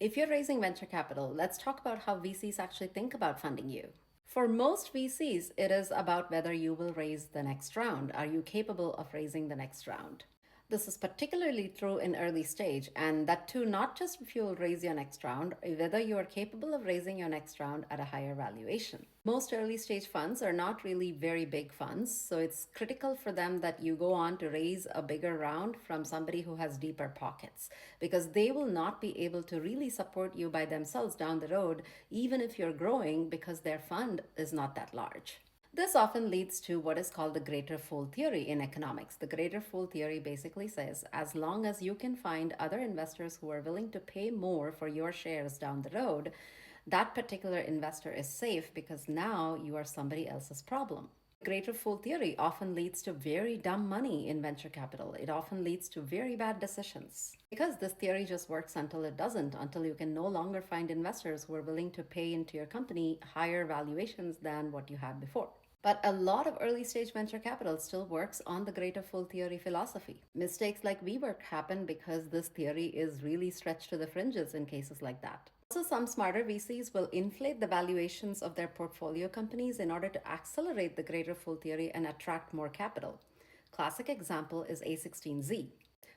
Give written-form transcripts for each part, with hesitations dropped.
If you're raising venture capital, let's talk about how VCs actually think about funding you. For most VCs, it is about whether you will raise the next round. Are you capable of raising the next round? This is particularly true in early stage, and that too, not just if you will raise your next round, whether you are capable of raising your next round at a higher valuation. Most early stage funds are not really very big funds, so it's critical for them that you go on to raise a bigger round from somebody who has deeper pockets, because they will not be able to really support you by themselves down the road, even if you're growing, because their fund is not that large. This often leads to what is called the greater fool theory in economics. The greater fool theory basically says as long as you can find other investors who are willing to pay more for your shares down the road, that particular investor is safe because now you are somebody else's problem. Greater fool theory often leads to very dumb money in venture capital. It often leads to very bad decisions. Because this theory just works until it doesn't, until you can no longer find investors who are willing to pay into your company higher valuations than what you had before. But a lot of early stage venture capital still works on the greater fool theory philosophy. Mistakes like WeWork happen because this theory is really stretched to the fringes in cases like that. Also, some smarter VCs will inflate the valuations of their portfolio companies in order to accelerate the greater fool theory and attract more capital. Classic example is A16Z.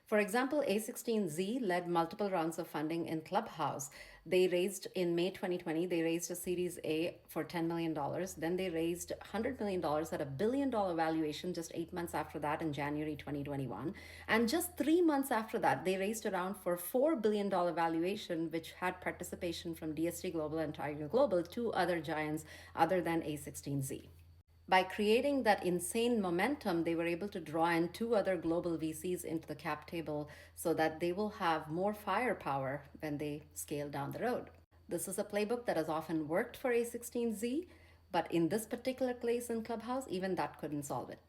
For example, A16Z led multiple rounds of funding in Clubhouse. They raised in May 2020, they raised a Series A for $10 million. Then they raised $100 million at a $1 billion valuation just 8 months after that in January 2021. And just 3 months after that, they raised a round for $4 billion valuation, which had participation from DST Global and Tiger Global, two other giants other than A16Z. By creating that insane momentum, they were able to draw in two other global VCs into the cap table so that they will have more firepower when they scale down the road. This is a playbook that has often worked for A16Z, but in this particular case in Clubhouse, even that couldn't solve it.